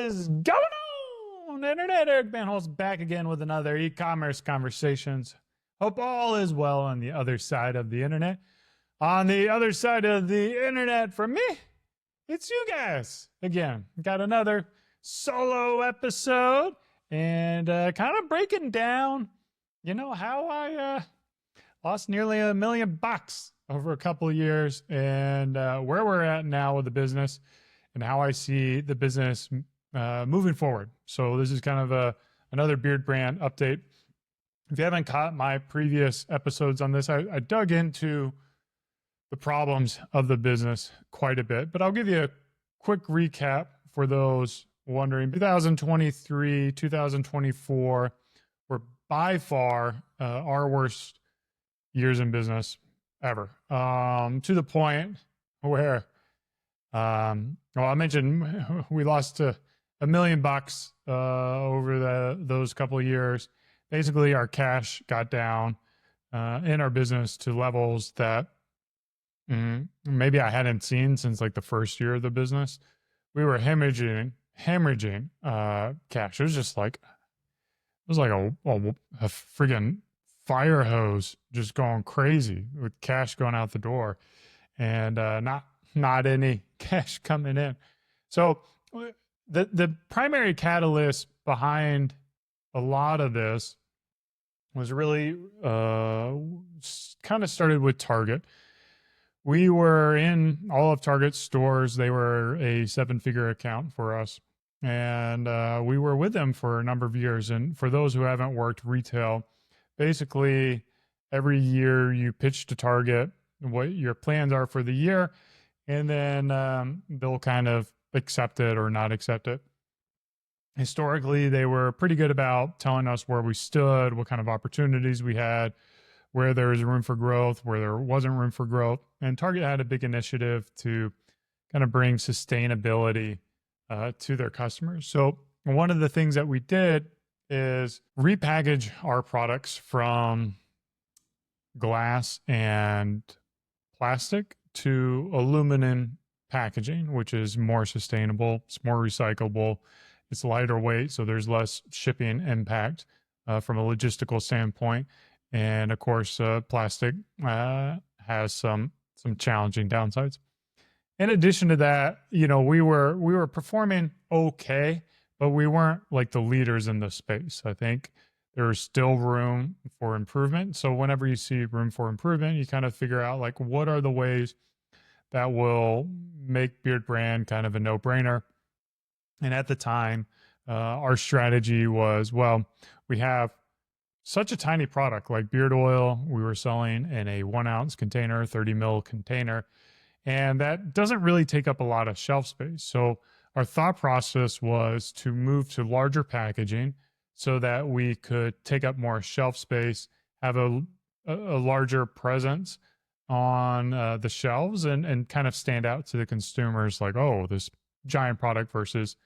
is going on, Internet? Eric Bandholz back again with another e-commerce conversations. Hope all is well on the other side of the internet. On the other side of the internet from me, it's you guys. Again, got another solo episode and kind of breaking down, how I lost nearly $1 million over a couple of years and where we're at now with the business and how I see the business moving forward. So this is kind of another Beardbrand update. If you haven't caught my previous episodes on this, I dug into the problems of the business quite a bit, but I'll give you a quick recap for those wondering. 2023, 2024 were by far our worst years in business ever, to the point where, I mentioned we lost $1 million over those couple of years. Basically, our cash got down in our business to levels that maybe I hadn't seen since like the first year of the business. We were hemorrhaging cash. It was just like a friggin' fire hose just going crazy with cash going out the door and not any cash coming in. So the primary catalyst behind a lot of this was really kind of started with Target. We were in all of Target's stores. They were a 7-figure account for us. And we were with them for a number of years. And for those who haven't worked retail, basically every year you pitch to Target what your plans are for the year, and then they'll kind of accept it or not accept it. Historically, they were pretty good about telling us where we stood, what kind of opportunities we had, where there was room for growth, where there wasn't room for growth. And Target had a big initiative to kind of bring sustainability to their customers. So one of the things that we did is repackage our products from glass and plastic to aluminum packaging, which is more sustainable, it's more recyclable, it's lighter weight, so there's less shipping impact from a logistical standpoint. And of course, plastic has some challenging downsides. In addition to that, we were performing okay, but we weren't like the leaders in the space. I think there is still room for improvement. So whenever you see room for improvement, you kind of figure out like what are the ways that will make Beardbrand kind of a no-brainer. And at the time, our strategy was, well, we have such a tiny product like beard oil. We were selling in a 1-ounce container, 30 ml container, and that doesn't really take up a lot of shelf space. So our thought process was to move to larger packaging so that we could take up more shelf space, have a larger presence on the shelves, and kind of stand out to the consumers like, oh, this giant product versus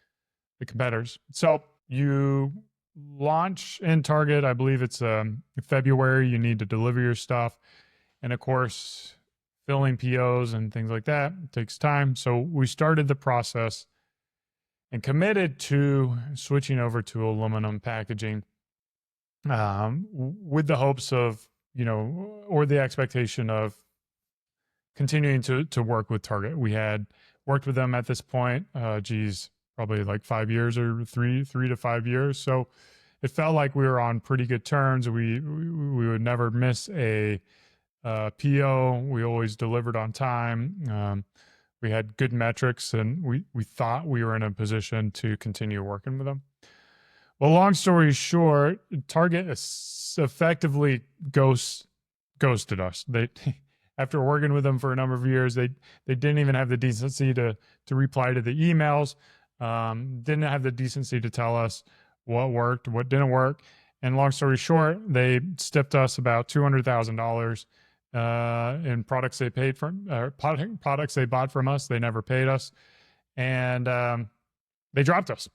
the competitors. So you launch in Target, I believe it's February, you need to deliver your stuff. And of course, filling POs and things like that takes time. So we started the process and committed to switching over to aluminum packaging with the hopes of, or the expectation of continuing to work with Target. We had worked with them at this point, probably like 5 years or three to 5 years. So it felt like we were on pretty good terms. We would never miss a PO. We always delivered on time. We had good metrics, and we thought we were in a position to continue working with them. Well, long story short, Target effectively ghosted us. They, after working with them for a number of years, they didn't even have the decency to reply to the emails. Didn't have the decency to tell us what worked, what didn't work. And long story short, they stiffed us about $200,000 in products they paid for, products they bought from us. They never paid us, and they dropped us.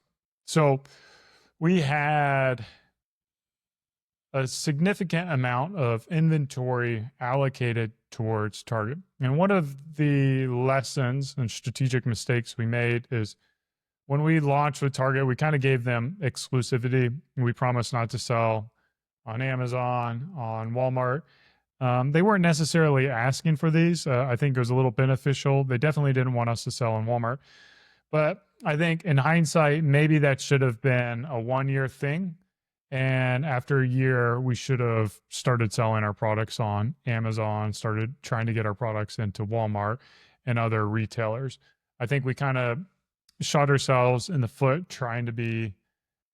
So we had a significant amount of inventory allocated towards Target. And one of the lessons and strategic mistakes we made is when we launched with Target, we kind of gave them exclusivity. We promised not to sell on Amazon, on Walmart. They weren't necessarily asking for these. I think it was a little beneficial. They definitely didn't want us to sell on Walmart. But I think in hindsight, maybe that should have been a 1-year thing. And after a year, we should have started selling our products on Amazon, started trying to get our products into Walmart and other retailers. I think we kind of shot ourselves in the foot trying to be,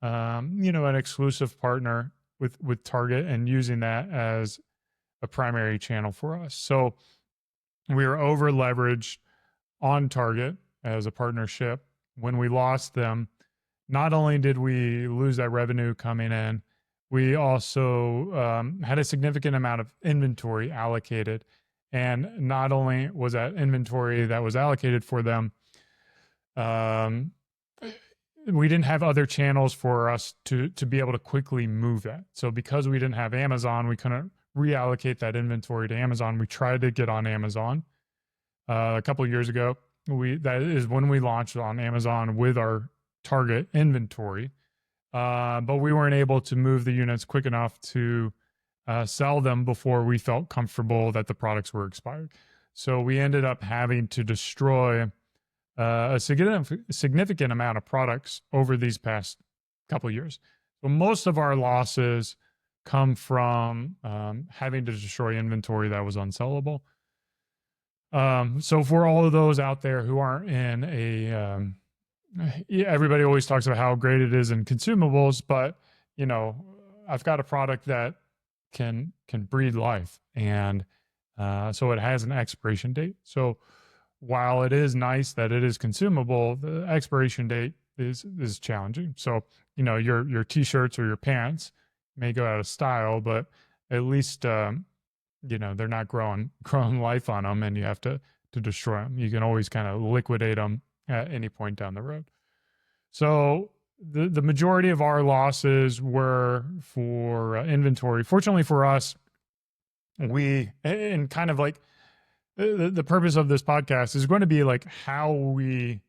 an exclusive partner with Target and using that as a primary channel for us. So we were over leveraged on Target as a partnership. When we lost them, not only did we lose that revenue coming in, we also had a significant amount of inventory allocated. And not only was that inventory that was allocated for them, we didn't have other channels for us to be able to quickly move that. So because we didn't have Amazon, we couldn't reallocate that inventory to Amazon. We tried to get on Amazon a couple of years ago. That is when we launched on Amazon with our Target inventory, but we weren't able to move the units quick enough to sell them before we felt comfortable that the products were expired. So we ended up having to destroy a significant amount of products over these past couple of years. So most of our losses come from having to destroy inventory that was unsellable. So for all of those out there who aren't in everybody always talks about how great it is in consumables, but I've got a product that can breathe life, and so it has an expiration date. So while it is nice that it is consumable, the expiration date is challenging. So your t-shirts or your pants may go out of style, but at least they're not growing life on them, and you have to destroy them. You can always kind of liquidate them at any point down the road. So the majority of our losses were for inventory. Fortunately for us, and kind of like the purpose of this podcast is going to be like how we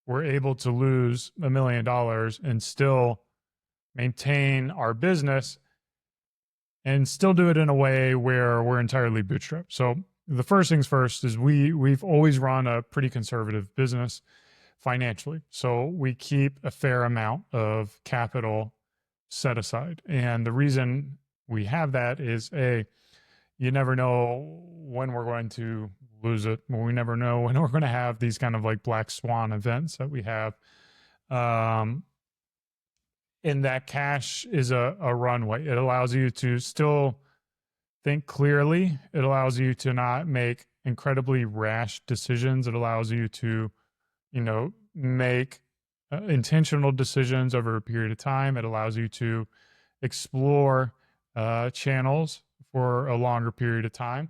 were able to lose $1 million and still maintain our business and still do it in a way where we're entirely bootstrapped. So the first things first is we've always run a pretty conservative business financially. So we keep a fair amount of capital set aside. And the reason we have that is you never know when we're going to lose it. We never know when we're going to have these kind of like black swan events that we have. And that cash is a runway. It allows you to still think clearly. It allows you to not make incredibly rash decisions. It allows you to, make intentional decisions over a period of time. It allows you to explore channels for a longer period of time.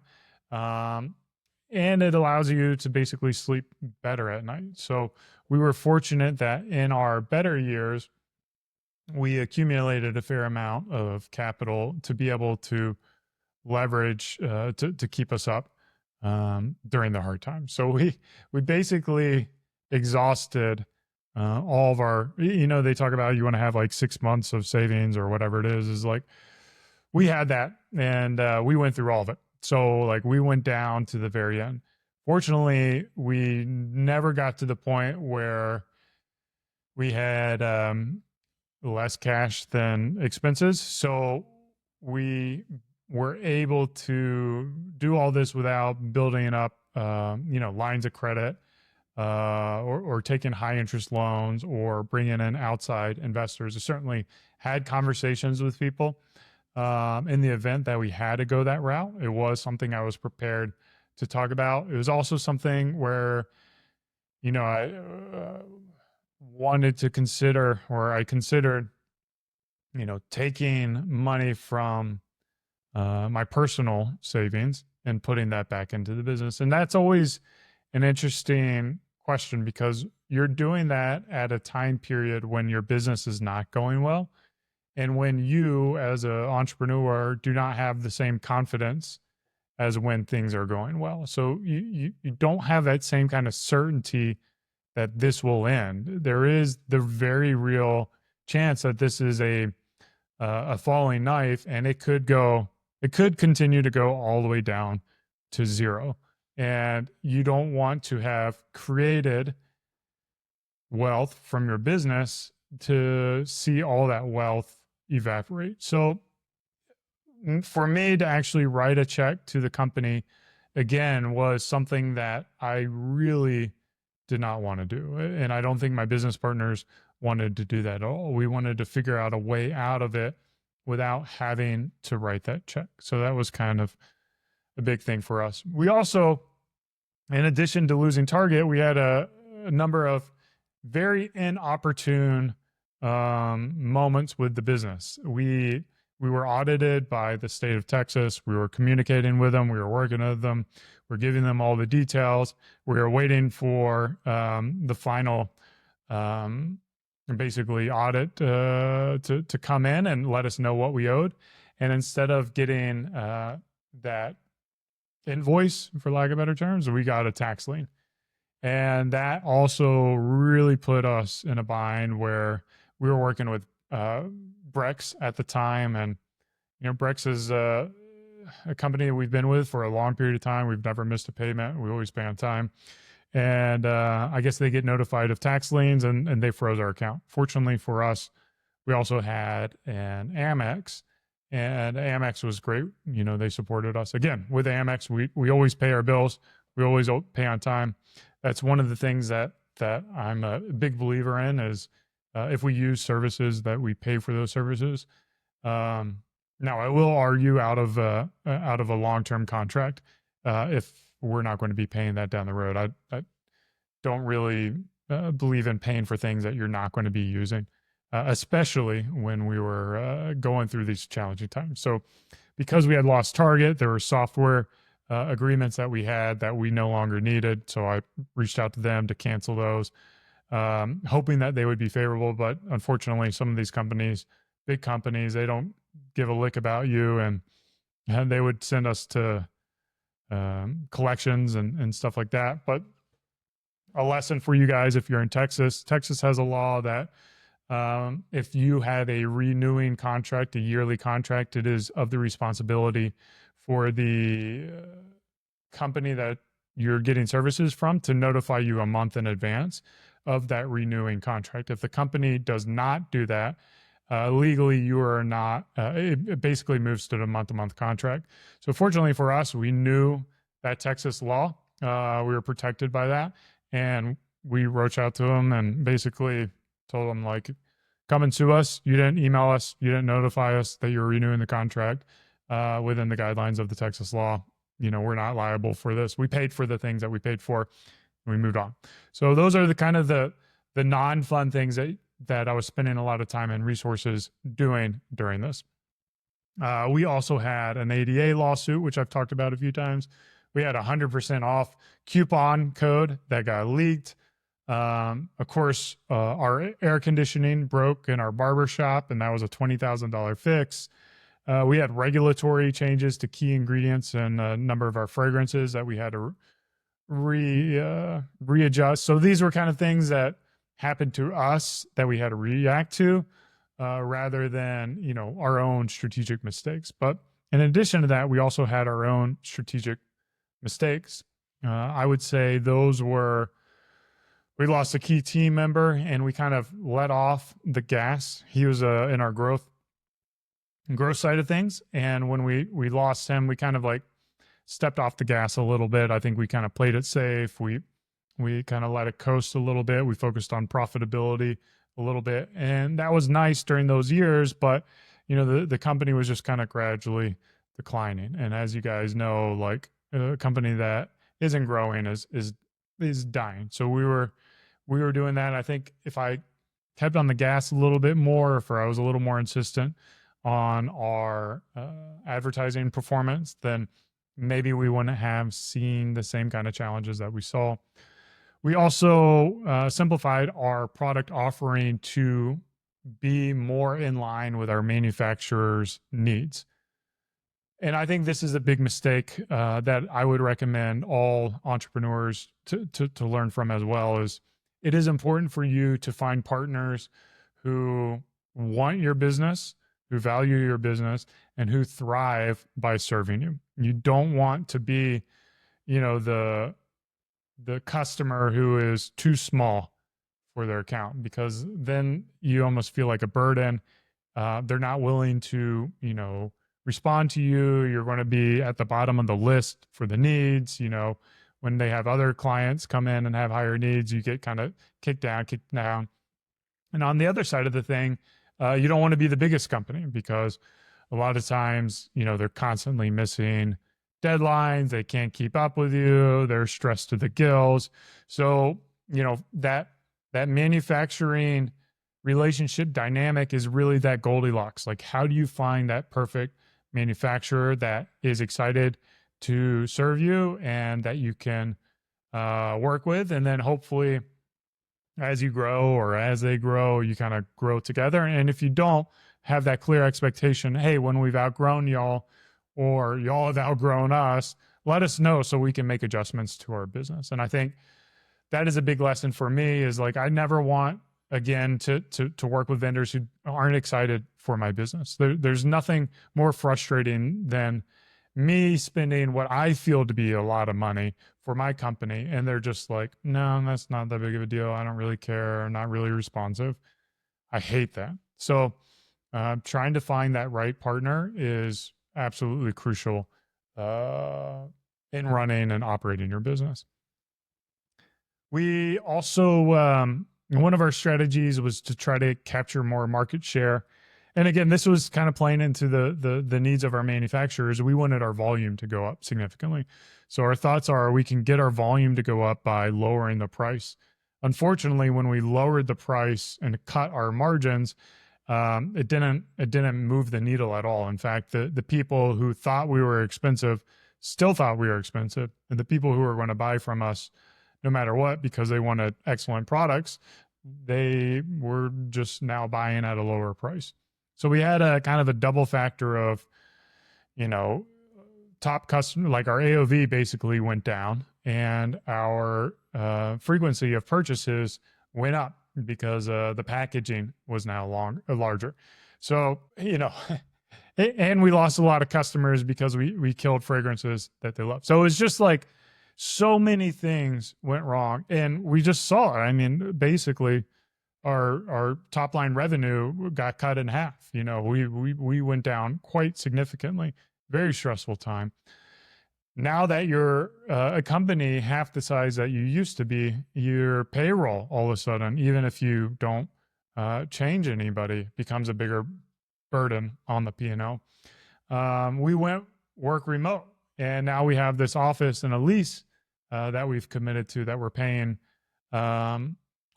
And it allows you to basically sleep better at night. So we were fortunate that in our better years, we accumulated a fair amount of capital to be able to leverage to keep us up during the hard times. So we basically exhausted all of our, they talk about you want to have like 6 months of savings or whatever it is like we had that, and we went through all of it. So like we went down to the very end. Fortunately, we never got to the point where we had less cash than expenses. So we were able to do all this without building up, lines of credit or taking high interest loans or bringing in outside investors. I certainly had conversations with people in the event that we had to go that route. It was something I was prepared to talk about. It was also something where, I wanted to consider, or I considered, taking money from my personal savings and putting that back into the business. And that's always an interesting question, because you're doing that at a time period when your business is not going well. And when you, as an entrepreneur, do not have the same confidence as when things are going well. So you don't have that same kind of certainty that this will end. There is the very real chance that this is a falling knife, and it could continue to go all the way down to zero. And you don't want to have created wealth from your business to see all that wealth evaporate. So for me to actually write a check to the company again was something that I really did not want to do. And I don't think my business partners wanted to do that at all. We wanted to figure out a way out of it without having to write that check. So that was kind of a big thing for us. We also, in addition to losing Target, we had a number of very inopportune moments with the business. We were audited by the state of Texas. We were communicating with them. We were working with them. We're giving them all the details. We were waiting for the final, basically audit to come in and let us know what we owed. And instead of getting that invoice, for lack of better terms, we got a tax lien. And that also really put us in a bind where we were working with Brex at the time. And, Brex is a company that we've been with for a long period of time. We've never missed a payment. We always pay on time. And I guess they get notified of tax liens and they froze our account. Fortunately for us, we also had an Amex, and Amex was great. They supported us. Again, with Amex, we always pay our bills. We always pay on time. That's one of the things that I'm a big believer in is if we use services, that we pay for those services. Now, I will argue out of a long-term contract if we're not going to be paying that down the road. I don't really believe in paying for things that you're not going to be using, especially when we were going through these challenging times. So because we had lost Target, there were software agreements that we had that we no longer needed. So I reached out to them to cancel those, hoping that they would be favorable. But unfortunately, some of these companies, big companies, they don't give a lick about you, and they would send us to collections and stuff like that. But a lesson for you guys, if you're in Texas, Texas has a law that if you have a renewing contract, a yearly contract, it is of the responsibility for the company that you're getting services from to notify you a month in advance of that renewing contract. If the company does not do that, legally you are not, it basically moves to the month-to-month contract. So fortunately for us, we knew that Texas law, we were protected by that. And we reached out to them and basically told them, like, come and sue us. You didn't email us. You didn't notify us that you're renewing the contract within the guidelines of the Texas law. We're not liable for this. We paid for the things that we paid for, and we moved on. So those are the kind of the non-fun things that I was spending a lot of time and resources doing during this. We also had an ADA lawsuit, which I've talked about a few times. We had 100% off coupon code that got leaked. Of course, our air conditioning broke in our barber shop, and that was a $20,000 fix. We had regulatory changes to key ingredients and a number of our fragrances that we had to readjust. So these were kind of things that happened to us that we had to react to rather than, our own strategic mistakes. But in addition to that, we also had our own strategic mistakes. I would say those were, we lost a key team member and we kind of let off the gas. He was in our growth side of things. And when we lost him, we kind of like stepped off the gas a little bit. I think we kind of played it safe. We kind of let it coast a little bit. We focused on profitability a little bit. And that was nice during those years, but the company was just kind of gradually declining. And as you guys know, like a company that isn't growing is dying. So we were doing that. I think if I kept on the gas a little bit more, if I was a little more insistent on our advertising performance, then maybe we wouldn't have seen the same kind of challenges that we saw. We also simplified our product offering to be more in line with our manufacturer's needs. And I think this is a big mistake that I would recommend all entrepreneurs to learn from as well, is it is important for you to find partners who want your business, who value your business, and who thrive by serving you. You don't want to be, the customer who is too small for their account, because then you almost feel like a burden. They're not willing to, respond to you. You're going to be at the bottom of the list for the needs. When they have other clients come in and have higher needs, you get kind of kicked down. And on the other side of the thing, you don't want to be the biggest company, because a lot of times, they're constantly missing deadlines. They can't keep up with you. They're stressed to the gills. So, that manufacturing relationship dynamic is really that Goldilocks. Like, how do you find that perfect manufacturer that is excited to serve you and that you can work with? And then hopefully, as you grow or as they grow, you kind of grow together. And if you don't have that clear expectation, hey, when we've outgrown y'all or y'all have outgrown us, let us know so we can make adjustments to our business. And I think that is a big lesson for me, is like, I never want, again, to work with vendors who aren't excited for my business. There's nothing more frustrating than me spending what I feel to be a lot of money for my company, and they're just like, no, that's not that big of a deal. I don't really care. I'm not really responsive. I hate that. So trying to find that right partner is absolutely crucial in running and operating your business. We also, one of our strategies was to try to capture more market share. And again, this was kind of playing into the needs of our manufacturers. We wanted our volume to go up significantly. So our thoughts are we can get our volume to go up by lowering the price. Unfortunately, when we lowered the price and cut our margins, it didn't move the needle at all. In fact, the people who thought we were expensive still thought we were expensive. And the people who were going to buy from us, no matter what, because they wanted excellent products, they were just now buying at a lower price. So we had a kind of a double factor of, top customer, like our AOV basically went down, and our frequency of purchases went up because the packaging was now larger. So, and we lost a lot of customers because we killed fragrances that they love. So it was just like so many things went wrong, and we just saw it. I mean, basically, our top line revenue got cut in half. We went down quite significantly. Very stressful time. Now that you're a company half the size that you used to be, your payroll all of a sudden, even if you don't change anybody, becomes a bigger burden on the P&L. We went work remote, and now we have this office and a lease that we've committed to, that we're paying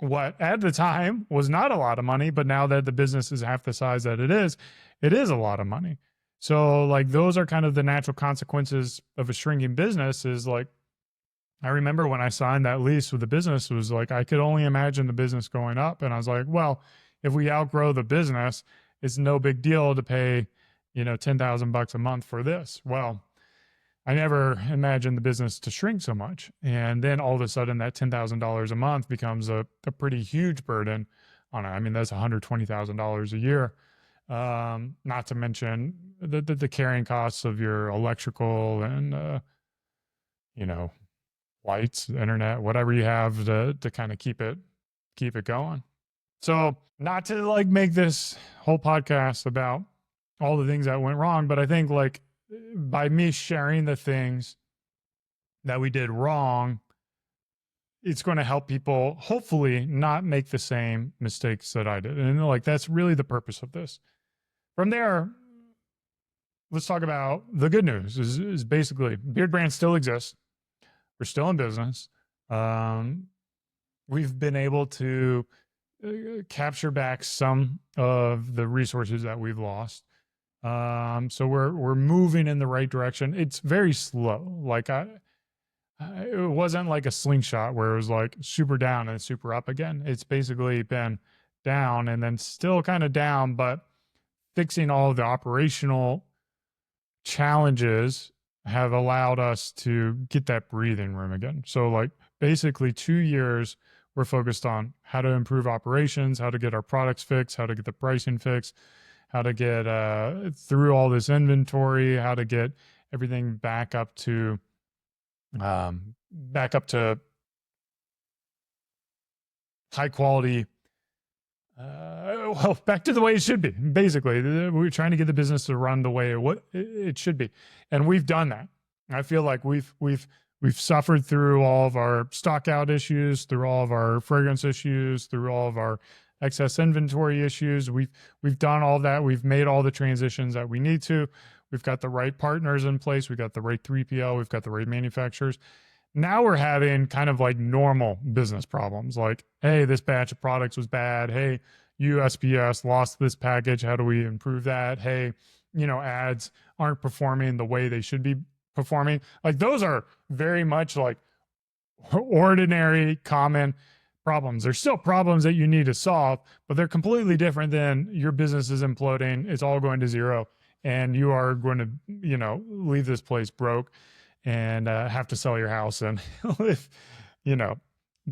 what at the time was not a lot of money, but now that the business is half the size that it is a lot of money. So like, those are kind of the natural consequences of a shrinking business. Is like, I remember when I signed that lease with the business, it was like, I could only imagine the business going up. And I was like, well, if we outgrow the business, it's no big deal to pay, $10,000 a month for this. Well, I never imagined the business to shrink so much. And then all of a sudden that $10,000 a month becomes a pretty huge burden on it. I mean, that's $120,000 a year. Not to mention the carrying costs of your electrical and, lights, internet, whatever you have to kind of keep it going. So not to like make this whole podcast about all the things that went wrong, but I think like by me sharing the things that we did wrong, it's going to help people hopefully not make the same mistakes that I did. And like, that's really the purpose of this. From there, let's talk about the good news. Is basically Beardbrand still exists. We're still in business. We've been able to capture back some of the resources that we've lost. So we're moving in the right direction. It's very slow. Like it wasn't like a slingshot where it was like super down and super up again. It's basically been down and then still kind of down, but fixing all of the operational challenges have allowed us to get that breathing room again. So like basically 2 years We're focused on how to improve operations, how to get our products fixed, how to get the pricing fixed, how to get through all this inventory, how to get everything back up to high quality. Well, back to the way it should be. Basically, we're trying to get the business to run the way it should be, and we've done that. I feel like we've suffered through all of our stock out issues, through all of our fragrance issues, through all of our excess inventory issues. We've done all that. We've made all the transitions that we need to. We've got the right partners in place. We've got the right 3PL. We've got the right manufacturers. Now we're having kind of like normal business problems, like, hey, this batch of products was bad. Hey, USPS lost this package. How do we improve that? Hey, ads aren't performing the way they should be performing. Like, those are very much like ordinary, common problems. There's still problems that you need to solve, but they're completely different than your business is imploding. It's all going to zero, and you are going to, leave this place broke and have to sell your house and live,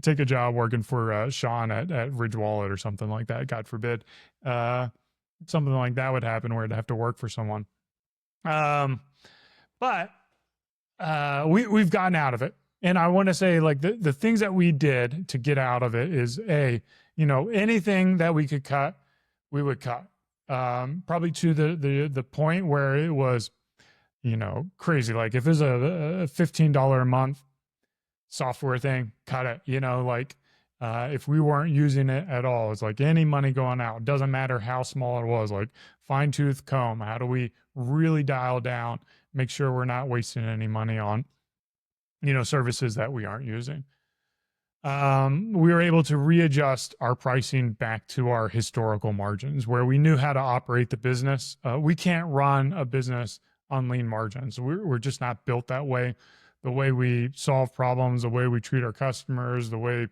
take a job working for Sean at Ridge Wallet or something like that. God forbid, something like that would happen where I'd have to work for someone. But we've gotten out of it. And I want to say, like, the things that we did to get out of it is anything that we could cut, we would cut. Probably to the point where it was, crazy. Like, if it was a $15 a month software thing, cut it. If we weren't using it at all, it's like any money going out. Doesn't matter how small it was. Like, fine tooth comb. How do we really dial down? Make sure we're not wasting any money on, services that we aren't using. We were able to readjust our pricing back to our historical margins where we knew how to operate the business. We can't run a business on lean margins. We're just not built that way. The way we solve problems, the way we treat our customers, the way,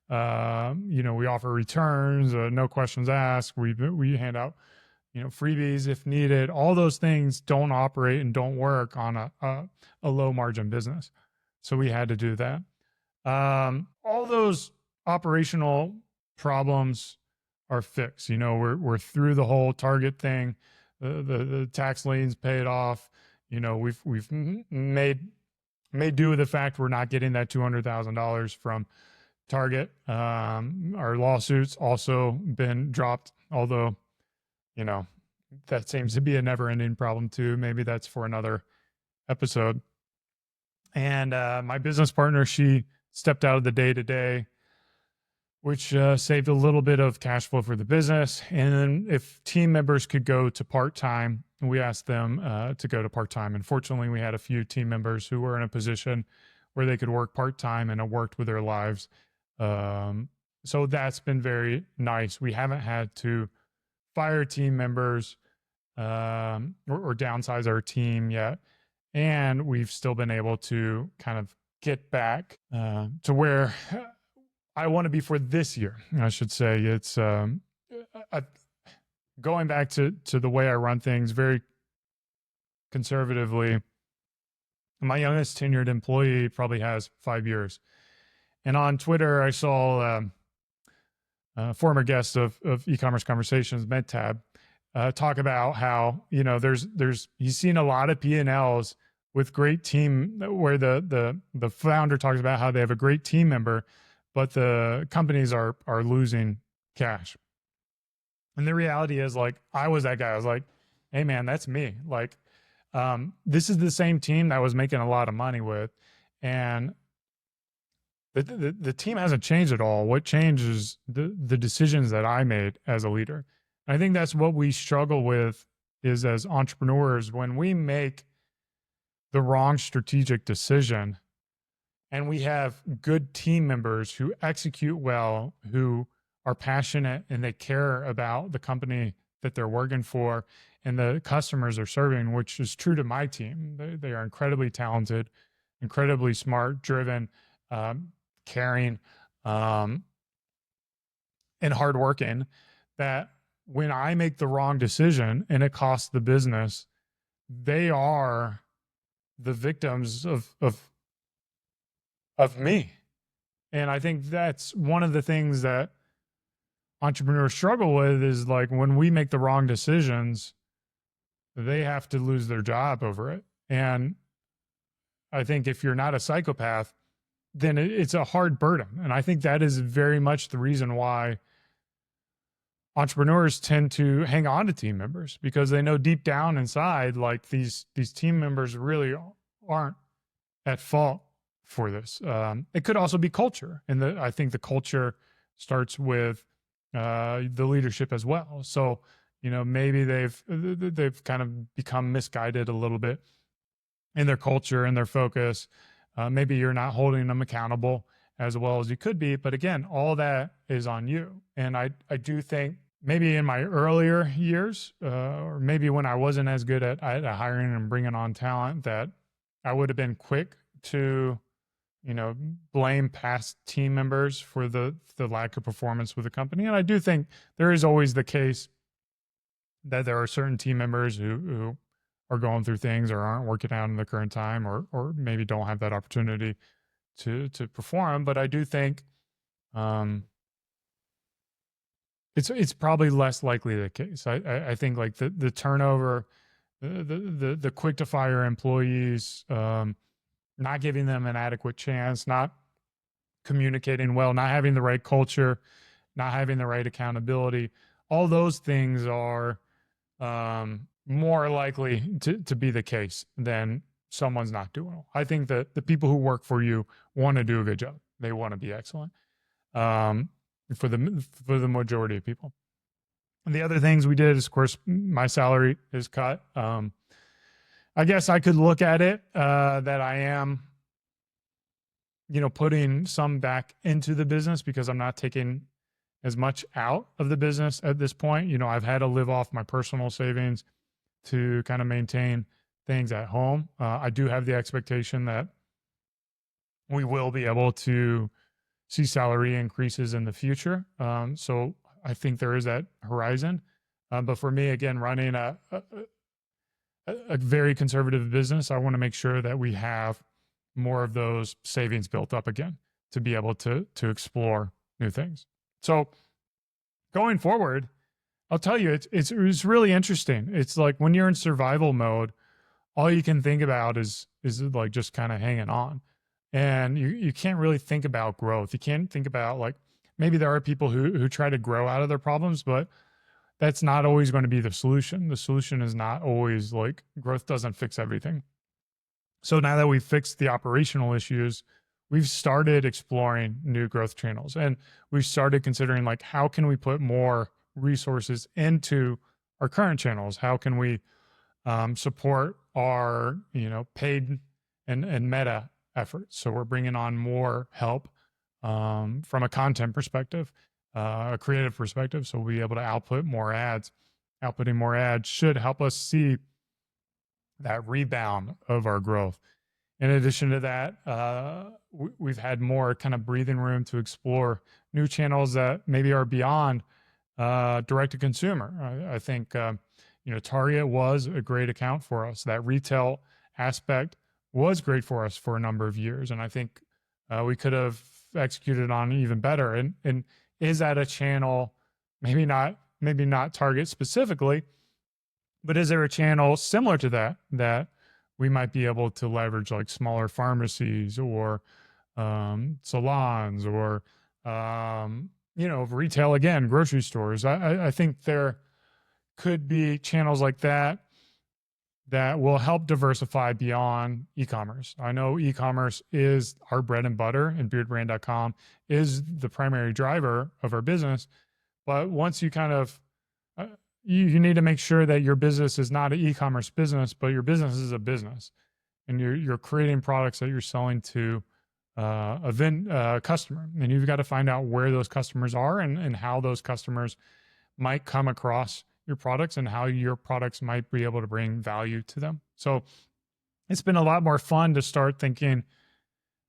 we offer returns, no questions asked. We hand out, freebies if needed. All those things don't operate and don't work on a low margin business. So we had to do that. All those operational problems are fixed. We're through the whole Target thing. The tax liens paid off. We've made do with the fact we're not getting that $200,000 from Target. Our lawsuits also been dropped, although, that seems to be a never-ending problem too. Maybe that's for another episode. And my business partner, she stepped out of the day-to-day, which saved a little bit of cash flow for the business. And if team members could go to part-time, we asked them to go to part-time. And fortunately, we had a few team members who were in a position where they could work part-time, and it worked with their lives. So that's been very nice. We haven't had to fire team members or downsize our team yet. And we've still been able to kind of get back to where I want to be for this year, I should say. It's going back to the way I run things very conservatively. My youngest tenured employee probably has 5 years. And on Twitter, I saw a former guest of e-commerce conversations, MedTab, talk about how, he's seen a lot of P&Ls with great team where the founder talks about how they have a great team member, but the companies are losing cash. And the reality is, like, I was that guy. I was like, hey man, that's me. Like, this is the same team that I was making a lot of money with. And the team hasn't changed at all. What changed is the decisions that I made as a leader. And I think that's what we struggle with is as entrepreneurs, when we make the wrong strategic decision and we have good team members who execute well, who are passionate and they care about the company that they're working for and the customers they're serving, which is true to my team. They are incredibly talented, incredibly smart, driven, caring, and hardworking, that when I make the wrong decision and it costs the business, they are the victims of me. And I think that's one of the things that entrepreneurs struggle with is like when we make the wrong decisions, they have to lose their job over it. And I think if you're not a psychopath, then it's a hard burden. And I think that is very much the reason why entrepreneurs tend to hang on to team members, because they know deep down inside, like these team members really aren't at fault for this. It could also be culture. And I think the culture starts with the leadership as well. So, maybe they've kind of become misguided a little bit in their culture and their focus. Maybe you're not holding them accountable as well as you could be. But again, all that is on you. And I do think maybe in my earlier years, or maybe when I wasn't as good at hiring and bringing on talent, that I would have been quick to, blame past team members for the lack of performance with the company. And I do think there is always the case that there are certain team members who are going through things or aren't working out in the current time, or maybe don't have that opportunity to perform. But I do think it's probably less likely the case. I think like the turnover, the quick to fire employees, not giving them an adequate chance, not communicating well, not having the right culture, not having the right accountability, all those things are more likely to be the case than someone's not doing well. I think that the people who work for you want to do a good job. They want to be excellent, for the majority of people. And the other things we did is, of course, my salary is cut. I guess I could look at it that I am, putting some back into the business because I'm not taking as much out of the business at this point. I've had to live off my personal savings to kind of maintain things at home. I do have the expectation that we will be able to see salary increases in the future. So I think there is that horizon. But for me, again, running a very conservative business, I want to make sure that we have more of those savings built up again to be able to explore new things. So going forward, I'll tell you, it's really interesting. It's like when you're in survival mode, all you can think about is like just kind of hanging on. And you can't really think about growth. You can't think about, like, maybe there are people who try to grow out of their problems, but that's not always going to be the solution. The solution is not always like growth doesn't fix everything. So now that we've fixed the operational issues, we've started exploring new growth channels, and we've started considering, like, how can we put more resources into our current channels? How can we support our, paid and meta efforts? So we're bringing on more help from a content perspective, a creative perspective. So we'll be able to output more ads. Outputting more ads should help us see that rebound of our growth. In addition to that, we've had more kind of breathing room to explore new channels that maybe are beyond direct to consumer. I think, Target was a great account for us. That retail aspect was great for us for a number of years. And I think we could have executed on even better. And is that a channel, maybe not Target specifically, but is there a channel similar to that we might be able to leverage, like smaller pharmacies or salons or, retail, again, grocery stores? I think there could be channels like that will help diversify beyond e-commerce. I know e-commerce is our bread and butter, and beardbrand.com is the primary driver of our business. But once you kind of, you need to make sure that your business is not an e-commerce business, but your business is a business, and you're creating products that you're selling to a customer. And you've got to find out where those customers are and how those customers might come across your products and how your products might be able to bring value to them. So it's been a lot more fun to start thinking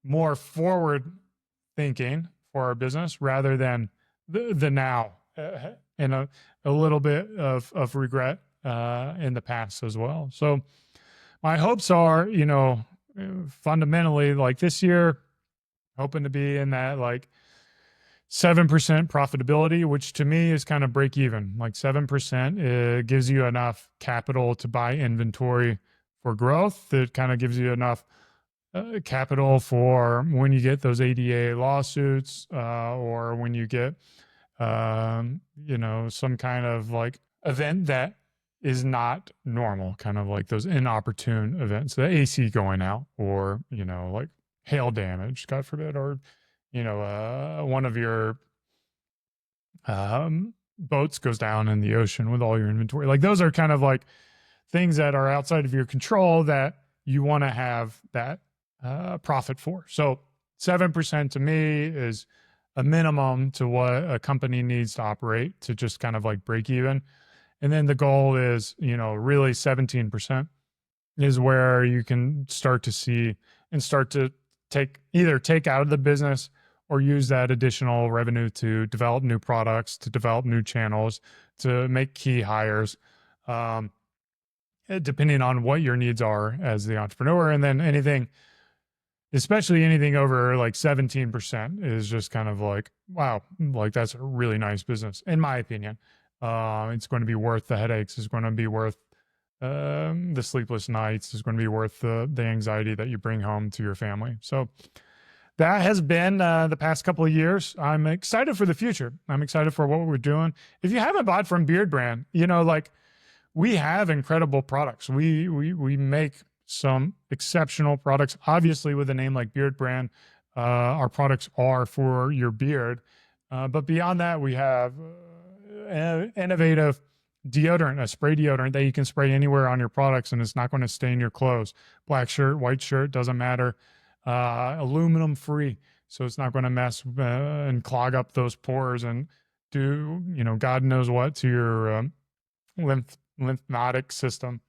more forward thinking for our business rather than the now, and a little bit of regret in the past as well. So my hopes are, fundamentally, like this year, hoping to be in that like 7% profitability, which to me is kind of break even. Like 7% gives you enough capital to buy inventory for growth. That kind of gives you enough capital for when you get those ADA lawsuits, or when you get, some kind of like event that is not normal, kind of like those inopportune events, the AC going out, or, like hail damage, God forbid, or, one of your boats goes down in the ocean with all your inventory. Like those are kind of like things that are outside of your control that you want to have that profit for. So 7% to me is a minimum to what a company needs to operate to just kind of like break even. And then the goal is, really 17% is where you can start to see and start to take out of the business or use that additional revenue to develop new products, to develop new channels, to make key hires, depending on what your needs are as the entrepreneur. And then especially anything over like 17% is just kind of like, wow, like that's a really nice business, in my opinion. It's going to be worth the headaches. It's going to be worth the sleepless nights. It's going to be worth the anxiety that you bring home to your family. So that has been the past couple of years. I'm excited for the future. I'm excited for what we're doing. If you haven't bought from Beardbrand, like we have incredible products. We make some exceptional products. Obviously, with a name like Beardbrand, our products are for your beard. But beyond that, we have innovative deodorant, a spray deodorant that you can spray anywhere on your products, and it's not going to stain your clothes. Black shirt, white shirt, doesn't matter. Aluminum free, so it's not going to mess and clog up those pores and do God knows what to your lymphatic system.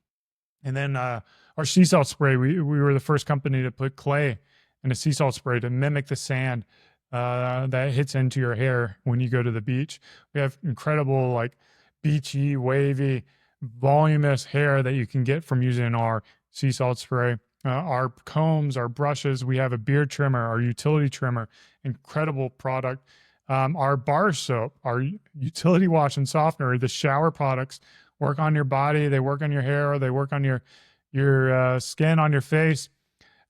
And then our sea salt spray, we were the first company to put clay in a sea salt spray to mimic the sand that hits into your hair when you go to the beach. We have incredible, like beachy, wavy, voluminous hair that you can get from using our sea salt spray. Our combs, our brushes, we have a beard trimmer, our utility trimmer, incredible product. Our bar soap, our utility wash and softener, the shower products work on your body, they work on your hair, they work on your skin, on your face.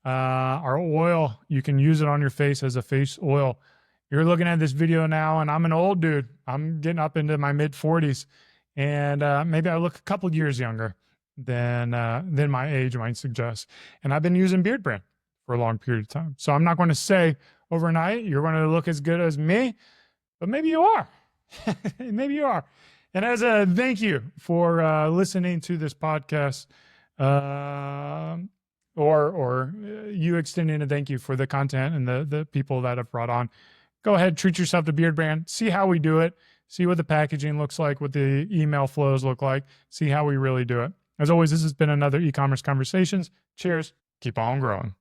Our oil, you can use it on your face as a face oil. You're looking at this video now, and I'm an old dude. I'm getting up into my mid 40s, and maybe I look a couple years younger than my age might suggest. And I've been using Beardbrand for a long period of time. So I'm not going to say overnight you're going to look as good as me, but maybe you are. Maybe you are. And as a thank you for listening to this podcast, or you extending a thank you for the content and the people that have brought on, go ahead, treat yourself to Beardbrand. See how we do it. See what the packaging looks like, what the email flows look like. See how we really do it. As always, this has been another e-commerce conversations. Cheers. Keep on growing.